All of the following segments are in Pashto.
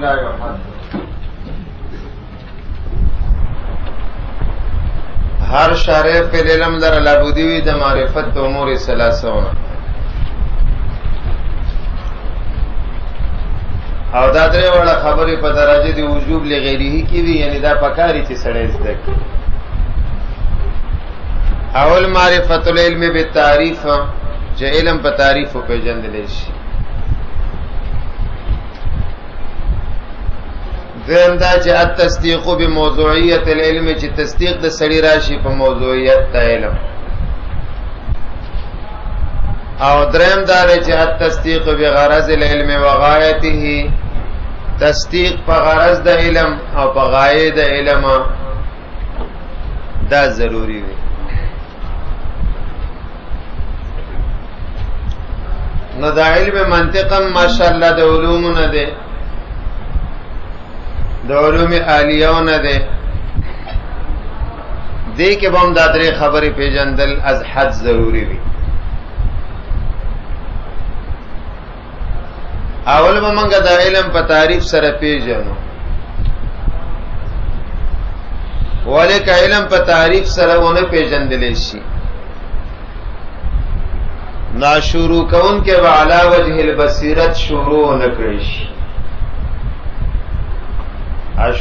لا يحد. هر شارع فی العلم در لابودی وی د معرفت امور ثلاثه او دا درې وړه خبرې په درجه دی وجوب لغیره کی وی یعنی دا پکاري چې سړی زده کوي. اول معرفت العلم بالتعریف چې علم په تعریف او پیژندل شي. دویم دا چې التصدیق بموضوعیت العلم چې تصدیق د سړی راشي په موضوعیت د علم. او دریم دا چې التصدیق بغرض العلم وغایته تصدیق په غرض د علم او په غایه د علم دا ضروری وي. نو دا علم منطقا ماشاءالله د علوم نه ده، د علوم عالیه نه ده. دې کې به هم دا درې خبرې پیژندل از حد ضروری وي. اول به منګه د علم په تعریف سره پیژنو، ولیک علم په تعریف سره ونه پیژندل شي نا شروع کون کې به علا وجه البصیرت شروع نکړي شي.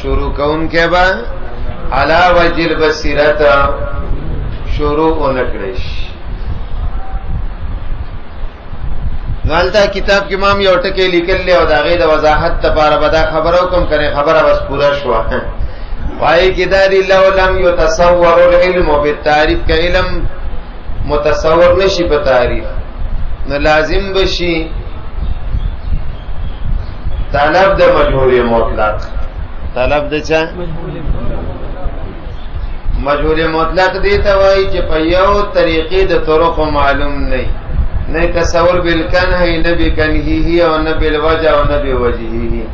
شروع کون کې به علا وجه البصیرت شروع نکړي شي. غلطه کتاب کې امام یو ټکی لیکل له او داغه د وضاحت لپاره به دا خبرو کوم کنه خبره بس پورا شو. وای کې دا دی لو لم يتصور العلم بالتعریف کې علم متصور نشي په تعریف نو لازم بشي طلب د مجهول مطلق. طلب د چا مجهول مطلق دی ته وای چې په یو طریقې د طرق معلوم نه تصور بالکنه نه بکنه او نه بالوجه او نه بوجهه.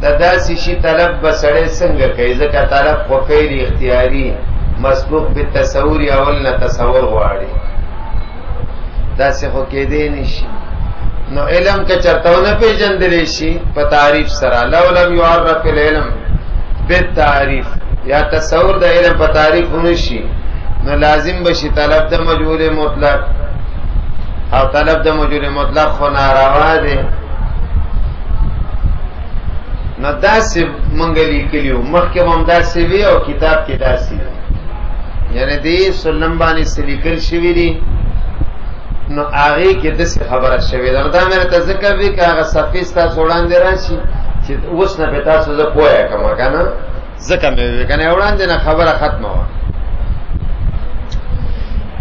دا داسې شي طلب بسړې څنګه کوي ځکه طلب خو فعل اختیاري مسبوق بالتصور اول نه تصور غواړي. داسې خو کېدې نشي. نو علم که چرته نه پیژندل شي په تعریف سره لو لم يعرف العلم بالتعریف یا تصور د علم په تعریف ونشي نو لازم بشي طلب د مجهول مطلق او طلب د مجهول مطلق خو ناروا دی. نو داسې منګلی کلیو مخکې هم داسې وی او کتاب کې داسې وی یعنی دې سلم باندې سلیکل شوی دی. نو هغه کې داسې خبره شوی دا مې ته ذکر وی چې هغه صفیس تاسو وړاندې راشي چې اوس نه به تاسو زه پوهه کوم کنه ځکه مې وی کنه وړاندې نه خبره ختمه و.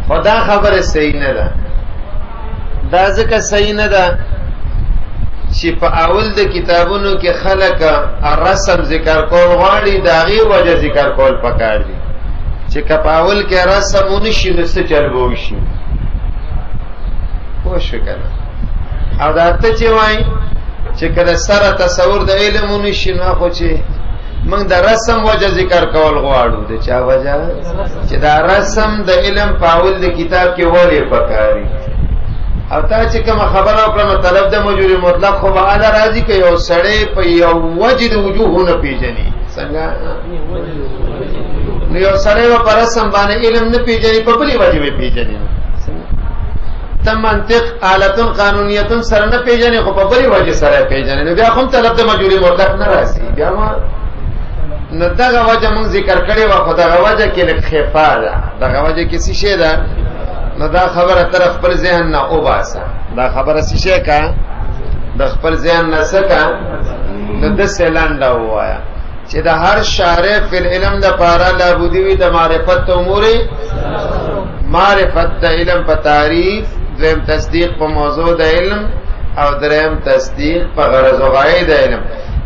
خدا خبره صحیح نه ده. دا ځکه صحیح نه ده چې په اول د کتابونو کې خلک رسم ذکر کول غواړي دا غي وجه ذکر کول پکار دي چې په اول کې رسم ونشي نو څه چلو شي پوه شو کنه. او دا ته چې وای چې کله سره تصور د علم ونشي نو خو چې موږ د رسم وجه ذکر کول غواړو د چا وجه چې دا رسم د علم په اول د کتاب کې ولې پکاري. او تا چې کوم خبره وکړه نو طلب د مجهول مطلق خو به اعلی راځي کې یو سړی په یو وجه د وجوه نه پیژني څنګه نو یو سړی په رسم باندې علم نه پیژني په بلې وجه به پیژني. ته منطق آلتون قانونیتون سره نه پیژني خو په بلې وجه سره پیژني نو بیا هم طلب د مجهول مطلق نه راځي. بیا ما نو دغه وجه موږ ذکر کړی و خو دغه وجه کې لږ خفا ده. دغه وجه کې څه شی ده نو دا خبره تر خپل ذهن نه اوباسه. دا خبره څه شي کا د خپل ذهن نه سکا نو د سلاندا وایا چې د هر شارع فی العلم د پارا لابودی وی د معرفت امور معرفت د علم په تعریف دریم تصدیق په موضوع د علم او دریم تصدیق په غرض او غایه د علم.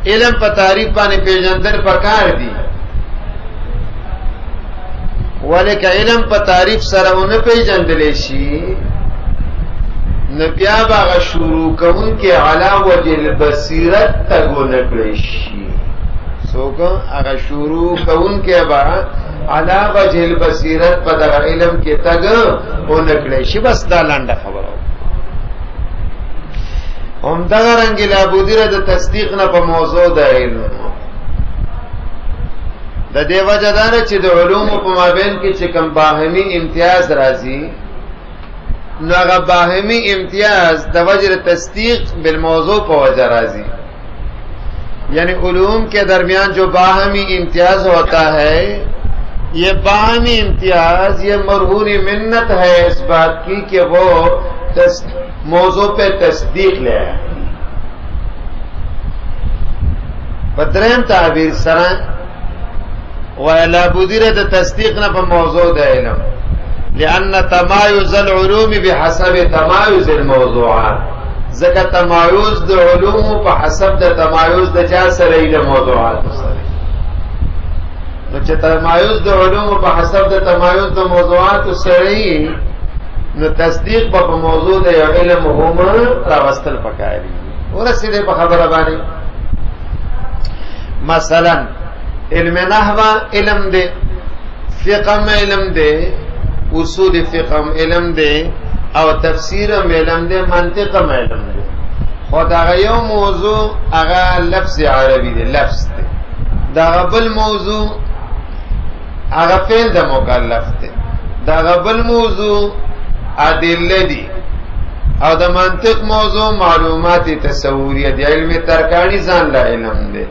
علم په تعریف باندې پیژندل پکار دي ولیک علم په تعریف سره ونه پیژندل شي نو بیا باغ شروع کوون کې علا وجه البصیرت تګو نکړي شي. څوک هغه شروع کوون کې با علا وجه البصیرت په دغه علم کې تګ و نکړي شي. بس دا لاندې خبره هم دغه رنګ لابودی را د تصدیق نه په موضوع د علم د دې وجه دار چې د علوم په مابین کې چې کوم باهمي امتیاز راځي نو هغه باهمي امتیاز د وجه تصدیق بالموضوع په وجه راځي یعنی علوم کے درمیان جو باہمی امتیاز ہوتا ہے یہ باہمی امتیاز یہ مرہون منت ہے اس بات کی کہ وہ موضوع پہ تصدیق لے آئے بدرہم تعبیر سرائیں وَإِلَى بُدِرَ دا تصدیق نا پا موضوع دا علم لأن تمایز العلوم بحسب تمایز الموضوعات ذکر تمایز د علوم په حسب د تمایز د چا سره د موضوعات سره نو چې تمایز د علوم په حسب د تمایز د موضوعات سره نو تصدیق په موضوع د علم هم راوستل پکاري ورسېده په خبره باندې مثلا علم نحو علم دی فقه علم دی اصول فقه علم دی او تفسیر علم دی منطق علم دی خود هغه یو موضوع هغه لفظ عربی دی لفظ دی دا بل موضوع هغه فعل د مکلف دی دا بل موضوع ادله دی او د منطق موضوع معلومات تصوریه دی علم ترکانی ځان لا علم دی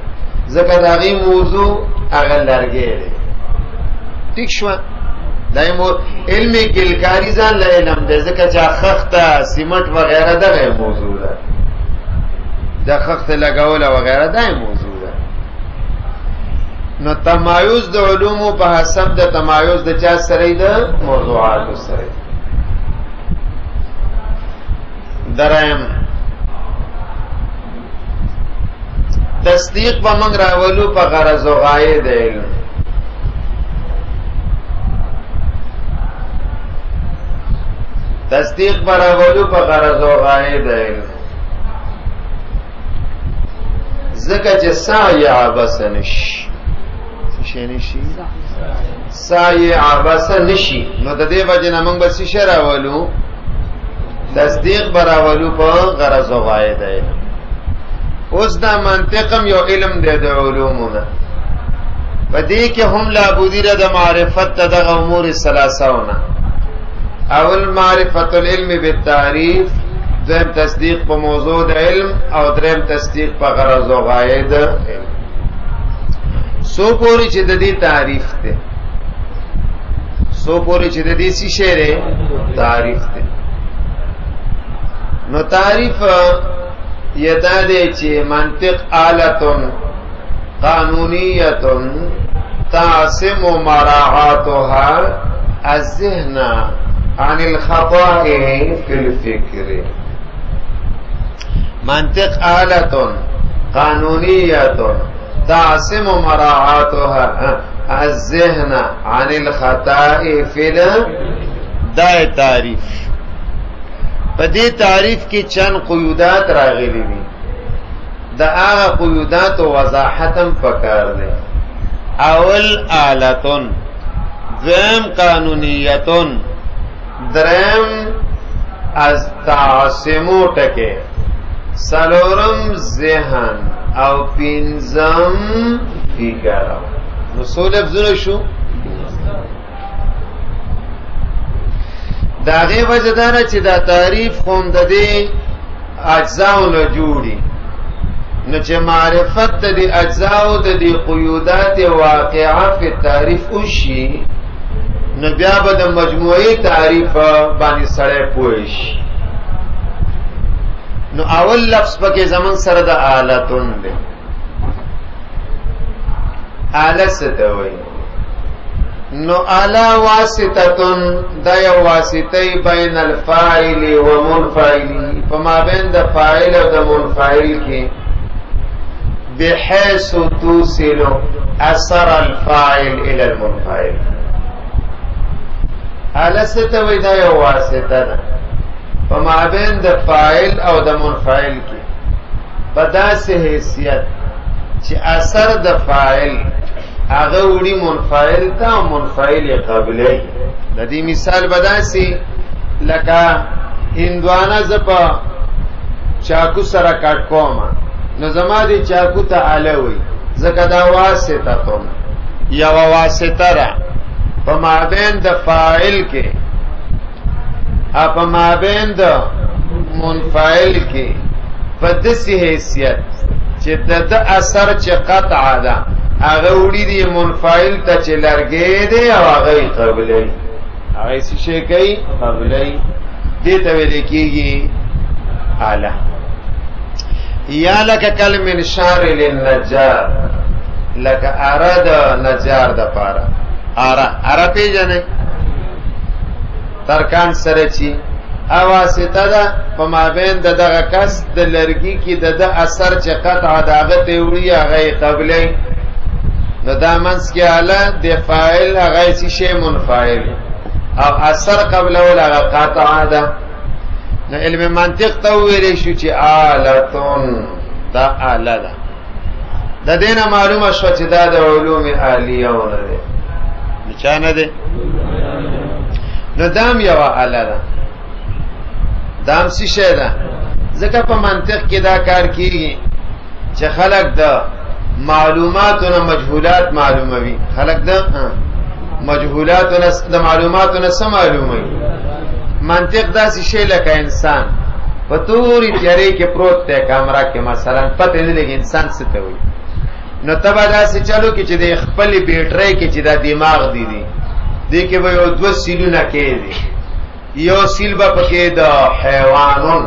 ځکه دا غي موضوع هغه لرګي دی ٹھیک شو دایمو علمی گلکاری ځان له علم دی ځکه چې خخته سیمنټ وغیرہ دغه موضوع ده د خخته لګول وغیرہ دای موضوع ده نو تمایز د علوم په حسب د تمایز د چا سره د موضوعات سره درائم تصدیق په موږ راولو په غرض او غایه د علم تصدیق براولو په غرض او غایه د علم زکه چې سعی عبس نشي څه نشي سعی عبس نشي نو د دې وجه نه موږ بس شراولو تصدیق براولو په غرض او غایه د علم اوس دا منطقم یو علم دی د علومونه په دې کې هم لا بودیره د معرفت د امور ثلاثهونه اول معرفت العلم بالتعریف دویم تصدیق په موضوع د علم او دریم تصدیق په غرض او غایه د علم سو پوری چې د دې تعریف ته سو پوری چې د دې څه شی تعریف ته نو تعریف یدا دې چې منطق آلتن قانونیتن تعصم مراعاتها الذهن عن الخطأ في الفكر منطق آلة قانونية تعصم مراعاتها الذهن عن الخطأ في دا تعریف په دې تعریف کې چند قیودات راغلي دي دا هغه قیودات او وضاحتم پکار دي اول آلتون دویم قانونیتون درم از تعصمو ټکه سلورم ذهن او پنځم فکر نو څو لفظونه شو دا غي وجدانه چې دا تعریف خوم د دې اجزاونه جوړي نو چې معرفت د دې اجزاو د دې قیودات واقعه په تعریف وشي نو بیا به د مجموعي تعریف باندې سره پوښ نو اول لفظ پکې زمون سره د آلتون دی آله څه وایي نو آلا واسطتن دا یو واسطه بین الفاعل و منفعل فما بین د فاعل او د منفعل کې بحيث توصل اثر الفاعل الى المنفعل آلا ستوي دا یو واسطه ده فما بین د فاعل او د منفعل کې په داسې حیثیت چې اثر د فاعل هغه وړي منفعل تا منفعل قابلې د دې مثال بداسي لکه هندوانه زپا چاکو سره کټ کوم نو زما دی چاکو ته علوي زکه دا واسطه ته یا واسطه را په مابین د فاعل کې په مابین د منفعل کې په داسې حیثیت چې د اثر چې قطع ده هغه وړي دی منفعل ته چې لرګي دی او هغه قبلي هغه څه شي کوي قبلي دې ته ویل کېږي اعلی یا لکه کل من شار للنجار لکه اراد نجار د پاره اره پیژنې ترکان سره چی اواسطه ده په مابین دغه کس د لرګي کې د اثر چې قطع داغه ته وړي هغه قبلي نو دا منس کې اعلی د فاعل هغه شی منفعل او اثر قبل ولا قطع ده نو علم منطق ته ویل شو چې آلتون دا اعلی ده د دینه معلومه شو چې دا د علوم عالیه ونه ده نشانه ده نو دام یو اعلی ده دام سی شی ده ځکه په منطق کې دا کار کیږي چې خلق د معلوماتونو مجهولات معلوموي خلق د مجهولاتونو د معلوماتونو سم معلوموي منطق داسې شی لکه انسان په توري تیارې کې پروت دی کیمرا کې مثلا پته نه لګي انسان څه ته وایي نو تبا داسې چلو کې چې د خپل بیټرۍ کې چې دا دماغ دی دې کې به یو دوه سیلونه کې دي یو سیل به پکې د حیوانون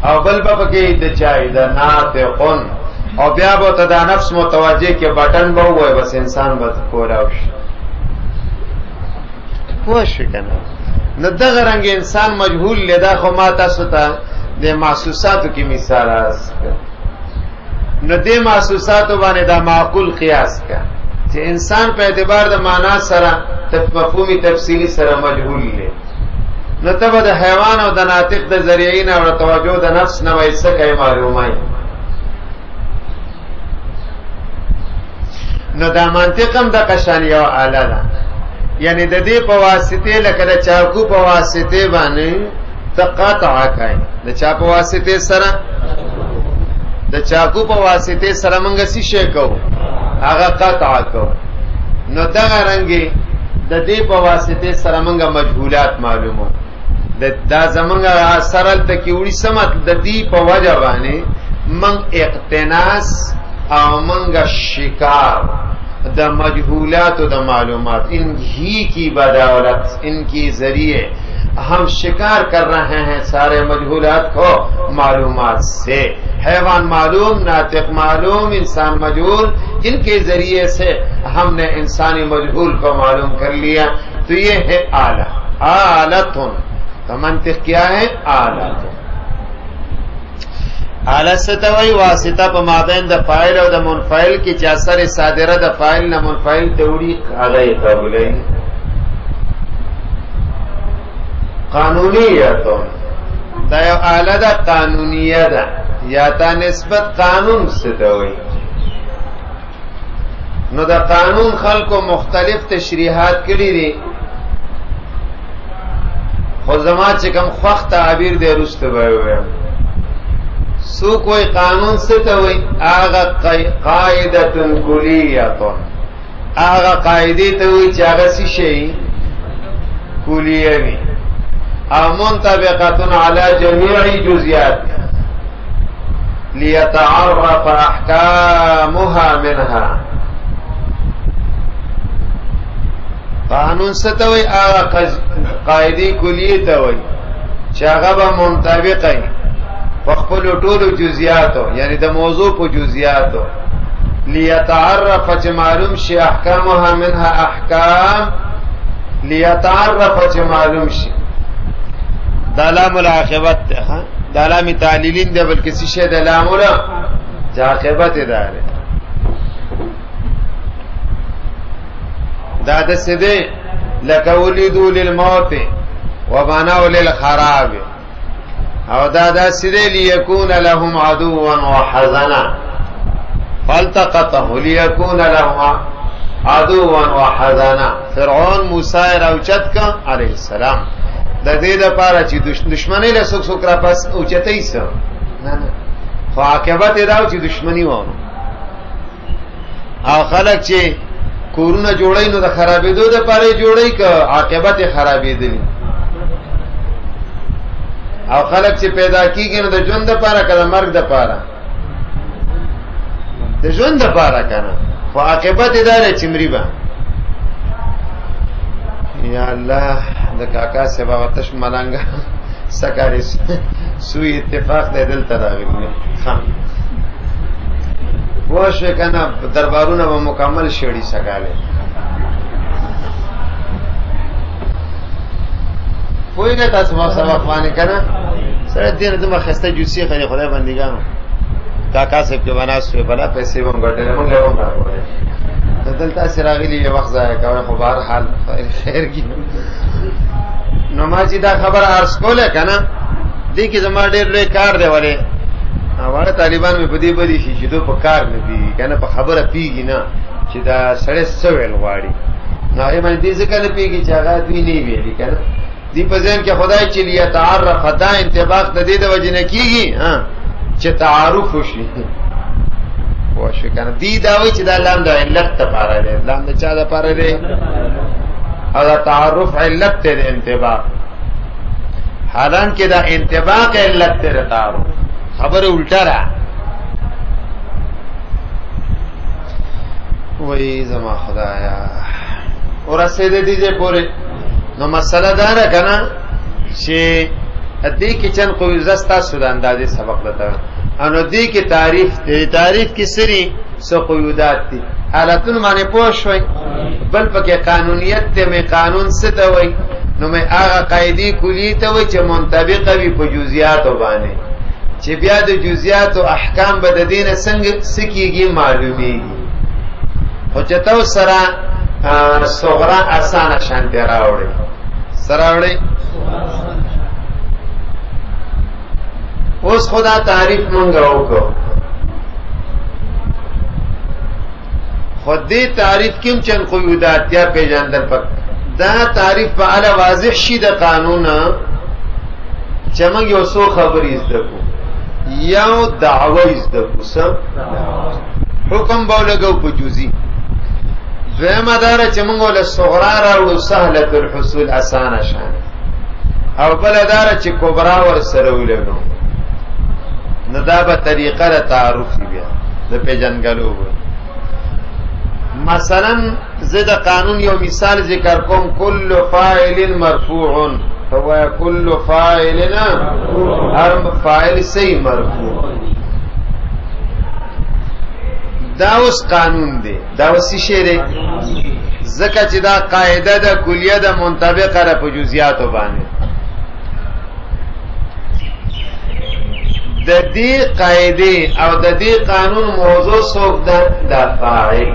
او بل به پکې د چای د ناطقون او بیا به ته د نفس متوجه کې بٹن به وای بس انسان به کولاو شي پوه شو کنه نو دغه رنګ انسان مجهول لیدا خو ما تاسو ته د محسوساتو کې مثال راس نو د محسوساتو باندې دا معقول قیاس کا چې انسان په اعتبار د معنا سره مفهومي تفصیلی سره مجهول دی نو تبه د حیوان او د ناطق د ذریعین او توجه د نفس نه وایسه کوي معلومای نو دا منطق هم د قشان یو اعلی ده یعنی د دې په واسطه لکه د چاقو په واسطه باندې تقاطع کوي د چا په واسطه سره د چاقو په واسطه سره موږ څه شي کوو هغه قطع کوو نو دا رنګي د دې په واسطه سره موږ مجهولات معلومو دا زمونږ سره تکي وړي سمات د دې په وجه باندې من اقتناس او منګه شکار د مجهولات و د معلومات ان ہی کی بدولت ان کی ذریعے ہم شکار کر رہے ہیں سارے مجهولات کو معلومات سے حیوان معلوم ناطق معلوم انسان مجهول ان کے ذریعے سے ہم نے انسانی مجهول کو معلوم کر لیا تو یہ ہے آلہ آلتن تو منطق کیا ہے آلتن آلت ستوئی واسطہ پا مابین دا فائل او دا منفعل کی چا اثر صادره دا فائل نا منفعل توڑی آگئی قبولی قانونیتون دا یو آلہ دا قانونیه دا یا تا نسبت قانون ستوئی نو دا قانون خلقو مختلف تشریحات کری دی خود زمان چکم خوخ تعبیر دی رست بایویم سو کوئی قانون ستوئی آغا قائدتن کلیتن آغا قائدی توئی چاگا سی شئی کلیوی او منطبقتن علی جمیع جزیات لیتعرف احکامها منها قانون ستوئی آغا قائدی کلی توئی چاگا با منطبقی فخپل ټول جزئیاتو یعنی د موضوع په جزئیاتو ليتعرف چې معلوم شي احکامها منها احکام ليتعرف چې معلوم شي د لام العاقبت ها د لام تعلیلین د بلکې څه شی د لام العاقبت ده دا د سده لکولدو للموت وبناو للخراب او دا سده ليكون لهم عدوا وحزنا فالتقطه ليكون لهم عدوا وحزنا فرعون موسی راوچت کا علیہ السلام د دې لپاره چې دشمنی له څوک را پس اوچتای سو نه نه خو عاقبت یې دا چې دشمنی وونه او خلک چې کورونه جوړی نو د خرابېدو دپاره جوړی که عاقبت یې خرابېدلی او خلک چې پیدا کیږي نو د ژوند دپاره که د مرګ دپاره د ژوند دپاره که نه خو عاقبت یې دا دی چې مري به یا الله د کاکا صاحب هغه تش ملنګه سکاري سوی اتفاق دی دلته راغلی پوه شوې که نه دربارونه به مکمل شړي سکالی پوهېږئ تاسو ما سبق باندې که نه سړی دې نه دومره ښایسته جوسې خلي خدای بندګانو کاکا صاحب کې به ناست وې بله پیسې به هم ګټلې مونږ یې هم راکړی نو دلته هسې راغلي یې وخت ضایع کوئ خو بهرحال خیر کي نو ما چې دا خبره عرض کوله که نه دې کې زما ډېر لوی کار دی ولې واړه طالبان مې په دې بدي شي چې دو په کار نه پوهېږي که نه په خبره پوهېږي نه چې دا سړی څه ویل غواړي نو هغې باندې دې ځکه نه پوهېږي چې هغه دوی نه ویلي که نه دی په ذهن کې خدای چې لیتعرف دا انطباق د دې د وجې نه کېږي چې تعارف وشي پوه شوې که نه دی دا وایي چې دا لام د علت دپاره دی لام د چا دپاره دی او دا تعارف علت دی د انطباق حالانکې دا انطباق علت دی د تعارف خبر الٹا را وای زما خدایا اور رسیدې دې پورې نو مسله دا را کنه چې دې کې چن کوی زستا سود اندازې سبق لته انو دې کې تعریف کې سری سو قیودات دي حالتون باندې پوه شوي بل پکې قانونیت ته می قانون څه ته وای نو می هغه قاعده کلی ته وای چې منطبقه وي په جزئیاتو باندې چې بیا د جزئیات او احکام به د دین څنګه سکیږي معلومیږي او چې تاسو سره صغرا اسانه شان دی راوړي سره راوړي اوس خدا تعریف مونږ وکړو خود دې تعریف کوم چن قیودات یا پیژندل پک دا تعریف په اعلی واضح شي د قانون چې موږ یو څو خبرې زده کو یو دعوی زده کو سم حکم بولګو په جزئی دویمه داره چې موږ له صغرا راوړو سهله الحصول اسانه شان او بل داره چې کبرا ور سره ولګو نو دا به طریقه د تعارف بیا د پیژنګلو مثلا زید قانون یو مثال ذکر کوم کل فاعل مرفوع فهو كل فاعلنا هر فاعل صحیح مرفوع دا اوس قانون دی دا اوس شی دی ځکه چې دا قاعده د کلیه د منطبقه را په جزئیاتو باندې د دې قاعده او د دې قانون موضوع څوک ده د فاعل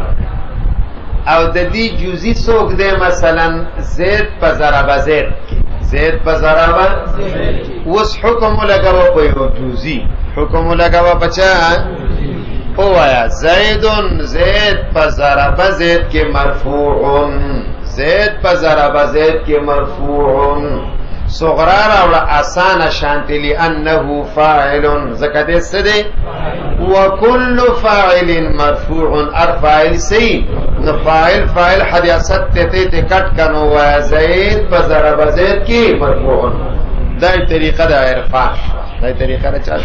او د دې جزئی څوک ده مثلا زید په ضرب زید زید په ضرب اوس حکم لګاو په یو جزئی حکم لګاو په چا هو زید په ضرب زید کې مرفوع زید په ضرب زید کې مرفوع صغرا راوړه اسانه شانتی لانه فاعل زکه دې څه دی وكل فاعل مرفوع ارفاعل سی نو فاعل حدیثت ته کټ کنو و زید په ضرب زید کې مرفوع دا طریقه د عرفان دا طریقه نه چل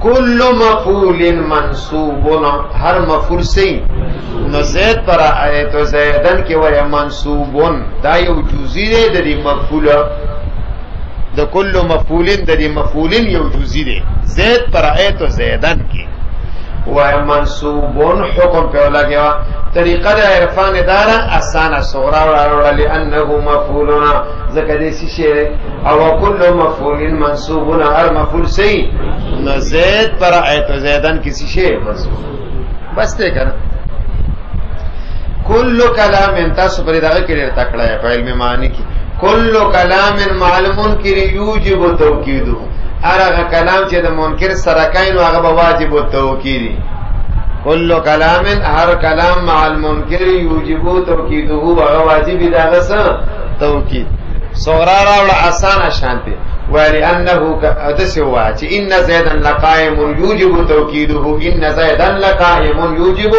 کل مفعول منصوب هر مفعول سی نو زید پر آیت زیدن کې وای منصوب دا یو جزئی دی د دې مفعول د کل مفعول د دې مفعول یو جزئی دی زید پر آیت زیدن کې وای منصوب حکم په لګیا طریقه د عرفان دارا اسانه صغرا وړل لانه مفعولنا ذکر دې شی او کل مفعول منصوب هر مفعول سی نو زید پر آیت زیدن کسی شی منصوب بس ته کنه کل کلام تاسو پر دغه کې ډیر تکړه ہے په علم معنی کې کل کلام معلوم کې یوجب توکید هغه کلام چې د منکر سره کین او هغه واجب توکید کل کلام هر کلام مع المنکر یوجب توکیده هغه واجب دغه سره توکید صغرا راوړه آسان شانته ولانه دسوا چې ان زیدا لقائم یوجب توکیده ان زیدا لقائم یوجب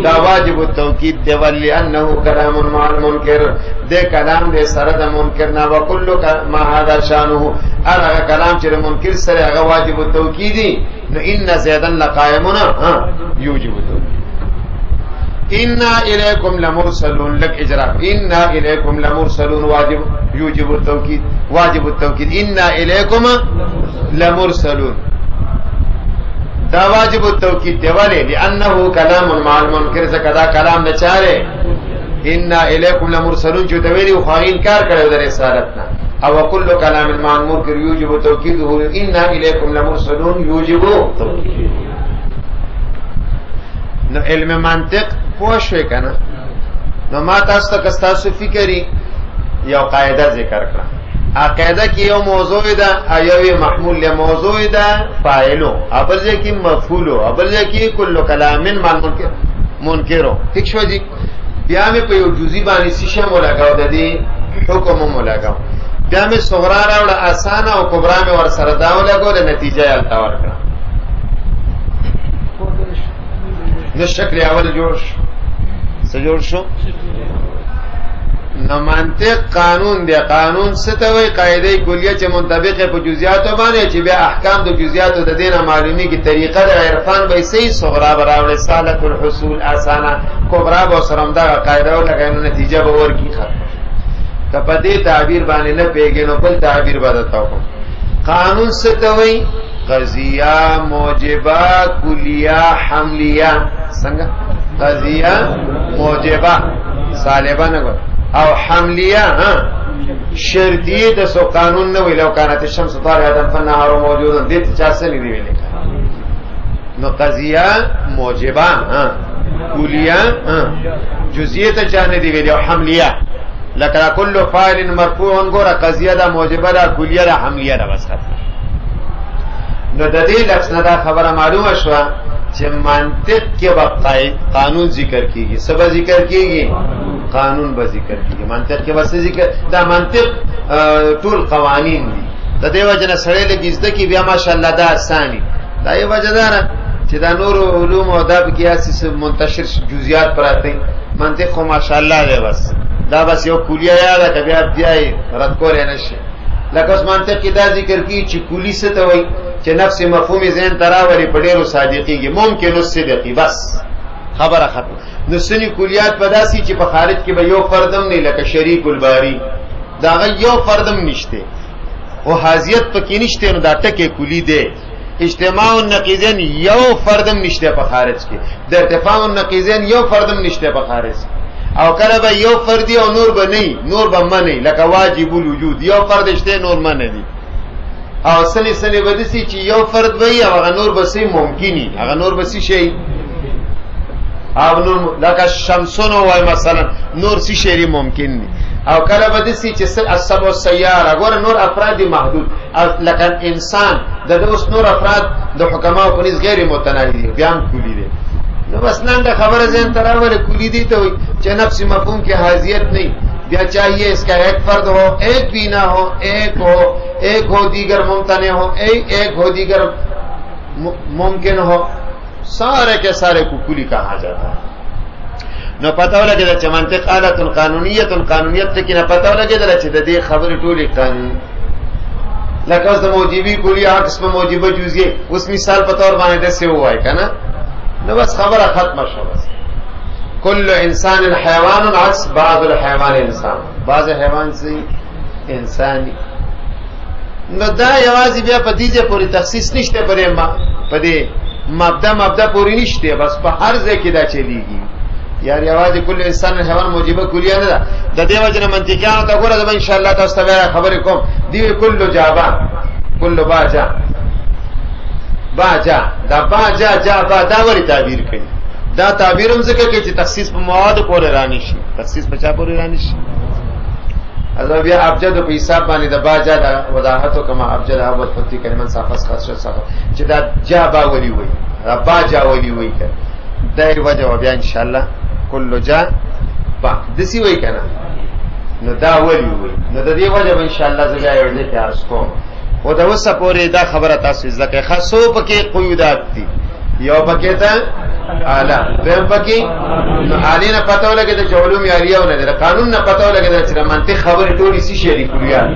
دا واجب التوکید دی ولانه کلام مع المنکر دې کلام دې سره د منکر نه وکل ما هذا شانه هغه کلام چې منکر سره هغه واجب التوکید نو ان زیدا لقائم یوجب إنا إليكم لمرسلون لك إجراء إنا إليكم لمرسلون واجب يوجب التوكيد واجب التوكيد إنا إليكم لمرسلون دا واجب التوكيد دیواله لأنه كلام مع المنكر كذا كلام نچاره إنا إليكم لمرسلون جو دویلی خو انکار کړو د رسالتنا او كل كلام مع المنكر يوجب توكيده إنا إليكم لمرسلون يوجب توكيد نو علم منطق پوښوي کنه نو ما تاسو ته تاسو فکرې یو قاعده ذکر کړه قاعده کې یو موضوع ده ایوه محمول له موضوع ده فاعلو ابل کې مفعولو ابل کې کل کلام منکرو ٹھیک شو جی بیا مې په یو جزئی باندې سیشه ملاقات د دې حکم ملاقات بیا مې صغرا راوړه آسان او کبرا مې ور سره دا ولګول نتیجه یې التا ورکړه نو شکل اول جوړ سجوړ شو نو منطق قانون دی قانون ستوي قاعده کلیه چې منطبق په جزئیات باندې چې بیا احکام د جزئیات د دینه معلومی کی طریقه د عرفان به صحیح صغرا براوړ سالک الحصول اسانه کبرا به سرم دا قاعده ولګنه نتیجه به ورکی ختم کپه دې تعبیر باندې نه پیګنو بل تعبیر بدلتاو قانون ستوي قضیه موجبه کلیه حملیه څنګه قضیه موجبه سالبه نه او حملیه شرطیه د سو قانون نه ویلو کانت الشمس طالعه فالنهار موجود دې چا څه نه ویل نو قضیه موجبه کلیه جزئیه ته چا نه دی ویلو حملیه لکه کل فاعل مرفوع ګوره قضیه دا موجبه دا کلیه دا حملیه دا بس ختم نو د دې لفظ نه دا خبره معلومه شو چې منطق کې وقایع قانون ذکر کیږي سبا ذکر کیږي قانون به ذکر کیږي منطق کې بس ذکر دا منطق ټول قوانین دي د دې وجه نه سړی لګی زده کی بیا ماشاءالله دا اساني دا یو وجه ده چې دا نور علوم او ادب کې اساس منتشر جزئیات پراته منطق خو ماشاءالله دی بس دا بس یو کلیه یاد کبه بیا رد کول نه شي لکه اوس منطق کې دا ذکر کی چې کلی څه ته وایي چې نفس مفهوم ذهن تراوري په ډیرو صادقيږي ممکن الصدقي بس خبره ختم نو سنی کلیات پداسي چې په خارج کې به یو فردم نه لکه شریک الباری دا یو فردم نشته او حاضیت پکې نشته نو دا ټکه کلی دی اجتماع النقیزین یو فردم نشته په خارج کې د ارتفاع النقیزین یو فردم نشته په خارج او کله به یو فردی او نور به نه نور به منی لکه واجب الوجود یو فرد شته نور منی دی او سنی بدسی چې یو فرد وي او هغه نور به سي ممکني هغه نور به سي شي او نور لکه شمسونو وای مثلا نور سي شي ممکن دي او کله بدسی چې السبع السياره ګور نور افراد محدود لکه انسان د اوس نور افراد د حکما او پولیس غیر متناهي دي بیا هم کلی دي نو بس نن دا خبره زين تراوله کلی دي ته چې نفس مفهوم کی حاضریت نہیں بیا چاہیے اس کا ایک فرد ہو ایک بھی نہ ہو ایک ہو دیگر ممتنع ہو ایک ہو دیگر ممکن ہو سارے کے سارے کو کلی کہا جاتا ہے نو پتہ لگے چې منطق آلت قانونیت ته کې نه پتہ لګے چې د دې خبرې ټولې قانون لکه اوس د موجبی کلی هغه قسم موجبه جزئیه اوس مثال په تور باندې دسه وای کنه نو بس خبره ختمه شوه بس کل انسان حیوان عکس بعض الحیوان انسان بعض حیوان سے انسانی نو دا یوازې بیا په دې پوری تخصیص نشته په دې مبدا پوری نشته بس په هر ځای کې دا چلیږي یار یوازې کل انسان حیوان موجبه کلیه نه ده د دې وجه منطقيانو ته ګوره ان شاء الله تاسو ته خبرې کوم دی کل جابا کل باجا دا باجا جابا دا وری تعبیر کوي دا تعبیر هم ځکه کې چې تخصیص په مواد پورې رانی شي تخصیص په چا پورې رانی شي اذا بیا ابجد په حساب باندې د باجا د وضاحت کما ابجد او فتي کلمه صافس خاص شو چې دا جابا ولی وي دا باجا ولی وي دا وجه بیا ان شاء الله کل جا با دسی وای کنه نو دا ولی وي نو د دې وجه ان شاء الله زه یو ځای کې عرض کوم او دا اوسه پورې دا خبره تاسو ځکه خاصو پکې قیودات دي یو پکې ته اعلی دیم پکې نو اعلی نه پته ولګي د علوم یاریو نه د قانون نه پته ولګي د منطق خبره ټولې سي شي دي کلیات.